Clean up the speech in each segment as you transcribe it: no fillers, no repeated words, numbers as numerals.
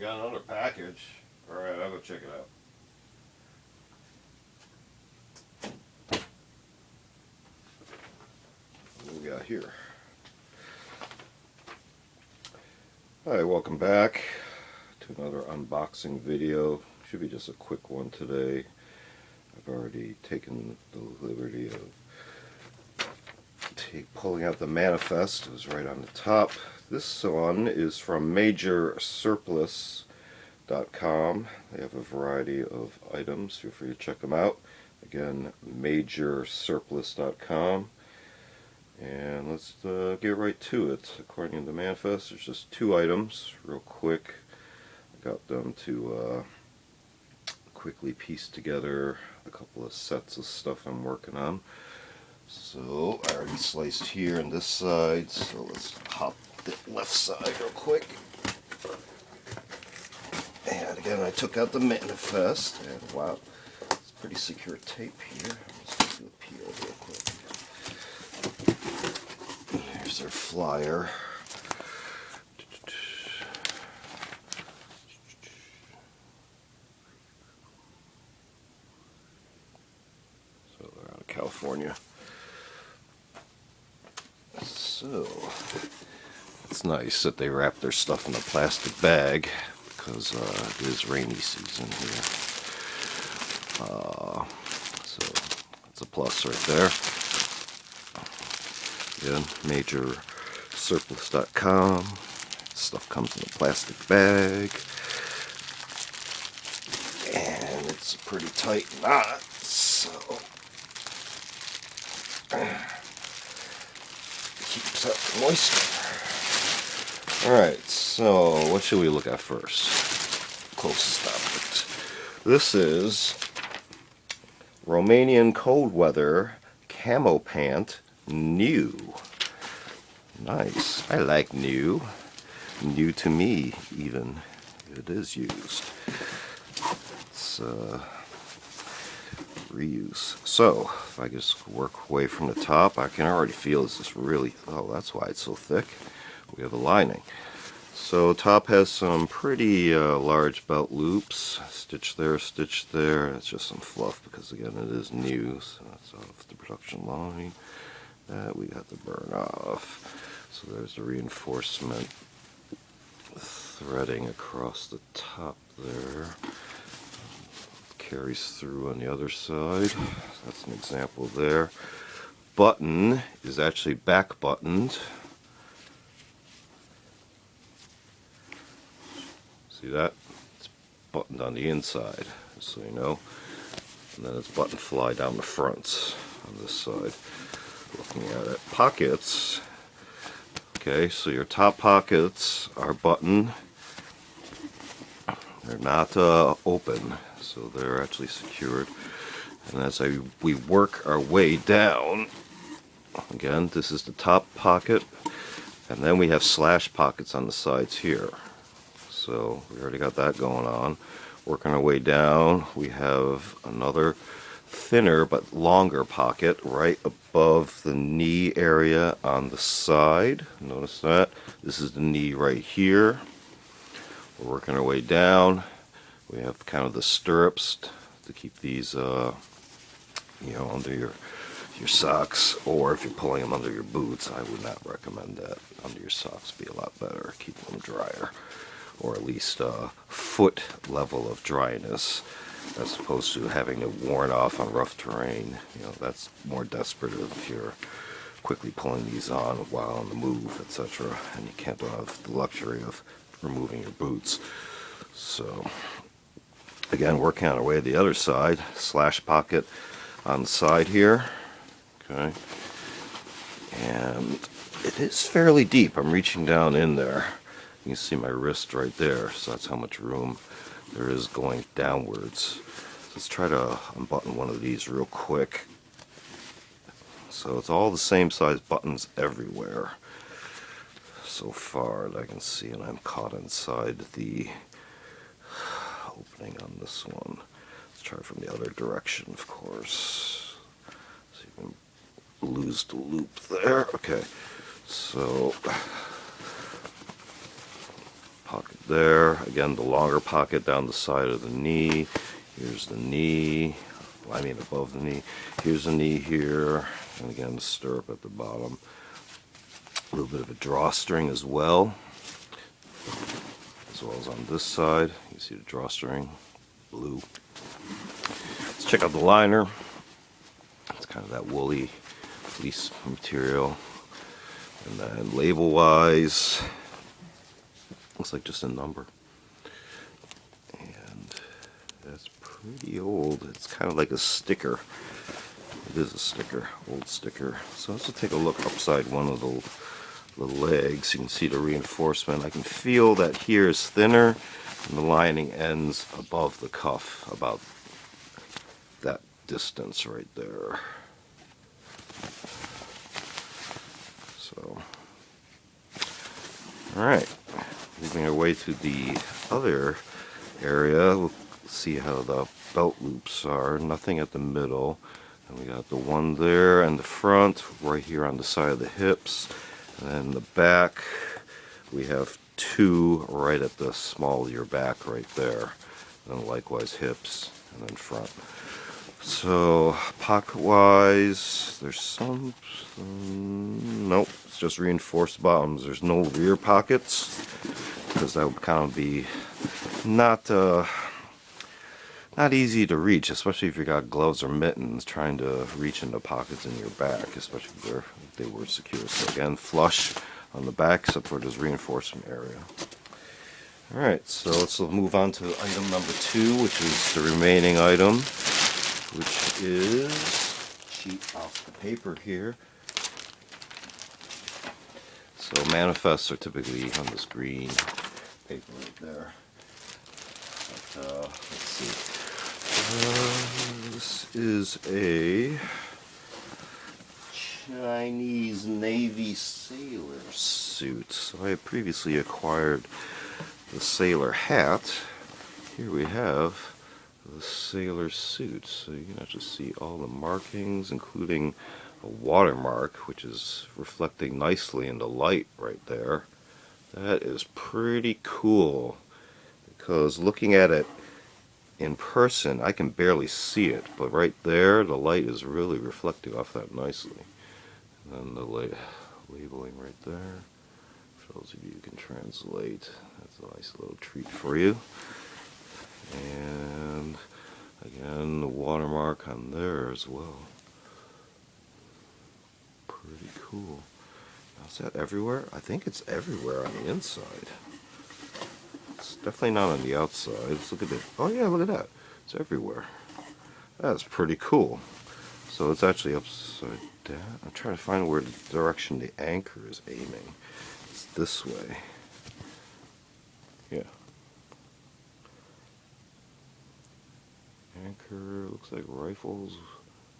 got another package. Alright, I'll go check it out. What do we got here? Alright, welcome back to another unboxing video. Should be just a quick one today. I've already taken the liberty of pulling out the manifest. It was right on the top. This one is from MajorSurplus.com. They have a variety of items. Feel free to check them out. Again, MajorSurplus.com. And let's get right to it. According to the manifest, there's just 2 items, real quick. I got them to quickly piece together a couple of sets of stuff I'm working on. So I already sliced here on this side, so let's hop the left side real quick. And again, I took out the manifest, and wow, it's pretty secure tape here. Let's do a peel real quick. Here's their flyer. So they're out of California. So it's nice that they wrap their stuff in a plastic bag because it is rainy season here. So that's a plus right there. Again, MajorSurplus.com. Stuff comes in a plastic bag, and it's a pretty tight knot. So keeps up the moisture. Alright, so what should we look at first? Closest object. This is Romanian cold weather camo pant, new. Nice. I like new. New to me, even. It is used. It's reuse. So, if I just work away from the top, I can already feel this is really, oh, that's why it's so thick. We have a lining. So, top has some pretty large belt loops. Stitch there, stitch there. That's just some fluff because, again, it is new. So, that's off the production line. That we got to burn off. So, there's the reinforcement threading across the top there. Carries through on the other side. That's an example there. Button is actually back buttoned. See that? It's buttoned on the inside, so you know. And then it's button fly down the fronts on this side. Looking at it. Pockets. Okay, so your top pockets are buttoned. They're not open, so they're actually secured. And as we work our way down, again, this is the top pocket, and then we have slash pockets on the sides here. So we already got that going on. Working our way down, we have another thinner but longer pocket right above the knee area on the side. Notice that. This is the knee right here. We're working our way down. We have kind of the stirrups to keep these, you know, under your socks, or if you're pulling them under your boots, I would not recommend that. Under your socks would be a lot better, keeping them drier, or at least foot level of dryness, as opposed to having it worn off on rough terrain. You know, that's more desperate if you're quickly pulling these on while on the move, etc., and you can't have the luxury of removing your boots. So again, working on our way to the other side, slash pocket on the side here. Okay, and it is fairly deep. I'm reaching down in there. You can see my wrist right there, so that's how much room there is going downwards. Let's try to unbutton one of these real quick. So it's all the same size buttons everywhere so far that I can see, and I'm caught inside the opening on this one. Let's try from the other direction, of course. So you can lose the loop there. Okay, so pocket there. Again, the longer pocket down the side of the knee. Here's the knee. I mean above the knee. Here's the knee here. And again, the stirrup at the bottom. A little bit of a drawstring as well. As well as on this side. You see the drawstring. Blue. Let's check out the liner. It's kind of that woolly fleece material. And then label wise, looks like just a number. And that's pretty old. It's kind of like a sticker. It is a sticker, old sticker. So let's just take a look upside one of the legs. You can see the reinforcement. I can feel that here is thinner and the lining ends above the cuff, about that distance right there. So, alright, moving our way to the other area, we'll see how the belt loops are. Nothing at the middle. And we got the one there and the front, right here on the side of the hips. And then the back, we have two right at the small of your back right there. And then likewise hips and then front. So pocket wise, there's some, nope, it's just reinforced bottoms. There's no rear pockets because that would kind of be not easy to reach, especially if you got gloves or mittens trying to reach into pockets in your back, especially if they were secure. So again, flush on the back except for this reinforcement area. Alright, so let's move on to item number 2, which is the remaining item, which is sheet off the paper here. So manifests are typically on this green paper right there. But, let's see. This is a Chinese Navy sailor suit. So I had previously acquired the sailor hat. Here we have the sailor suit. So you can actually see all the markings, including a watermark, which is reflecting nicely in the light right there. That is pretty cool, because looking at it in person, I can barely see it, but right there, the light is really reflecting off that nicely. And then the labeling right there, for those of you who can translate, that's a nice little treat for you. And again, the watermark on there as well. Pretty cool. Now, is that everywhere? I think it's everywhere on the inside. It's definitely not on the outside. Let's look at it. Oh yeah, look at that. It's everywhere. That's pretty cool. So it's actually upside down. I'm trying to find where the direction the anchor is aiming. It's this way. Yeah. Anchor looks like rifles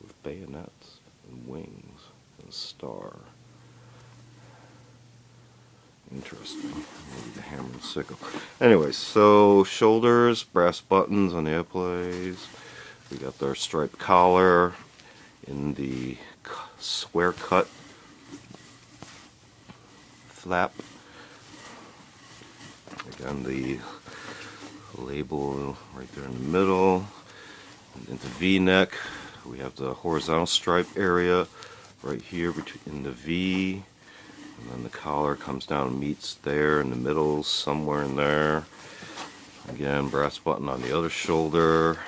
with bayonets and wings and a star. Interesting. Maybe the hammer and sickle. Anyway, so shoulders, brass buttons on the epaulets. We got our striped collar in the square cut flap. Again, the label right there in the middle. And into V-neck, we have the horizontal stripe area right here in the V. And then the collar comes down and meets there in the middle, somewhere in there. Again, brass button on the other shoulder.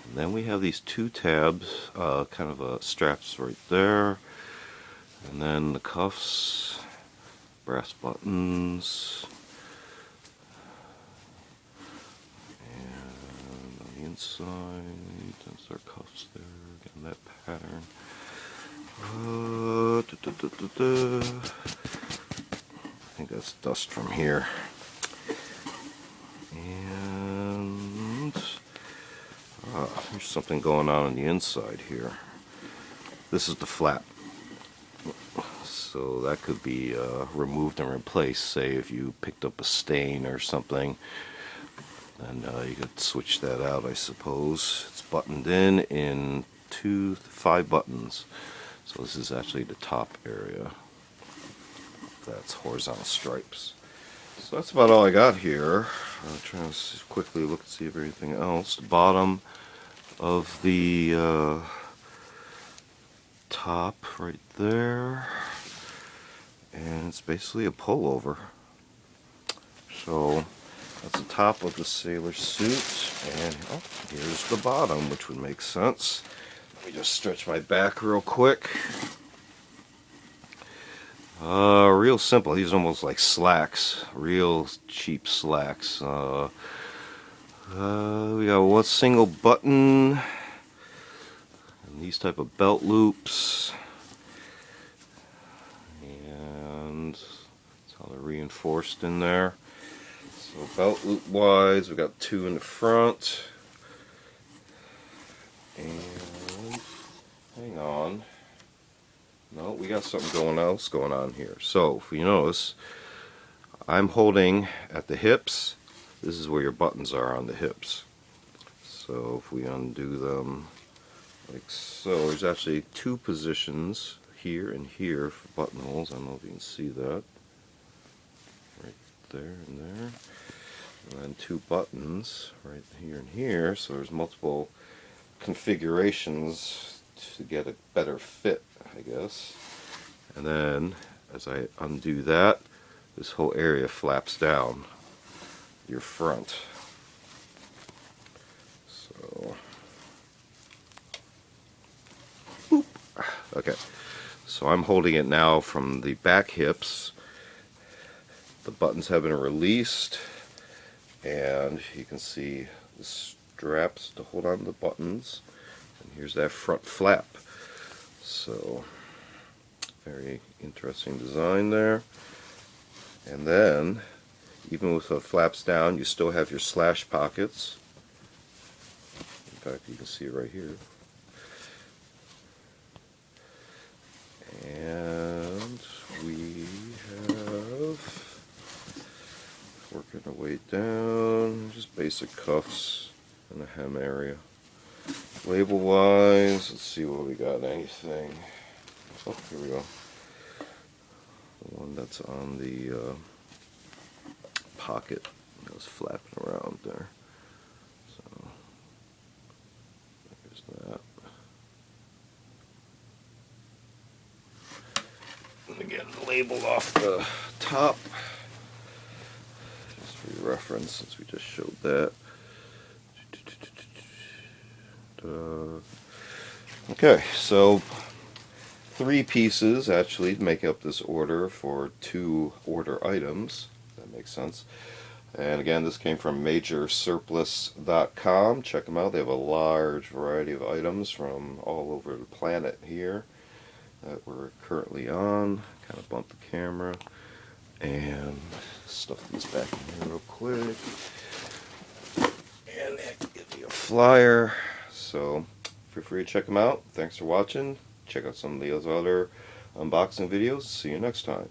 And then we have these two tabs, kind of straps right there. And then the cuffs, brass buttons. And on the inside, that's our cuffs there. Again, that pattern. I think that's dust from here. And there's something going on the inside here. This is the flap. So that could be removed and replaced. Say if you picked up a stain or something, and you could switch that out, I suppose. It's buttoned in 2 to 5 buttons. So this is actually the top area. That's horizontal stripes. So that's about all I got here. I'm trying to quickly look and see if anything else. The bottom of the top right there, and it's basically a pullover. So that's the top of the sailor suit, and oh, here's the bottom, which would make sense. Let me just stretch my back real quick. Real simple. These are almost like slacks, real cheap slacks. We got one single button, and these type of belt loops, and that's how they're reinforced in there. So belt loop wise, we got two in the front, and hang on. No, we got something else going on here. So, if you notice, I'm holding at the hips. This is where your buttons are on the hips. So, if we undo them like so, there's actually two positions here and here for buttonholes. I don't know if you can see that. Right there and there. And then two buttons right here and here. So, there's multiple configurations to get a better fit, I guess. And then as I undo that, this whole area flaps down your front. So boop. Okay, so I'm holding it now from the back hips. The buttons have been released, and you can see the straps to hold on to the buttons, and here's that front flap. So very interesting design there. And then even with the flaps down, you still have your slash pockets. In fact, you can see it right here. And we have, working our way down, just basic cuffs in the hem area. Label wise, let's see what we got. Anything. Oh, here we go. The one that's on the pocket that was flapping around there. So there's that. And again, labeled off the top, just for your reference, since we just showed that. Okay, so 3 pieces actually make up this order for 2 order items. That makes sense. And again, this came from MajorSurplus.com. Check them out. They have a large variety of items from all over the planet here that we're currently on. Kind of bumped the camera. And stuff these back in here real quick. And give you a flyer. So feel free to check them out. Thanks for watching. Check out some of those other unboxing videos. See you next time.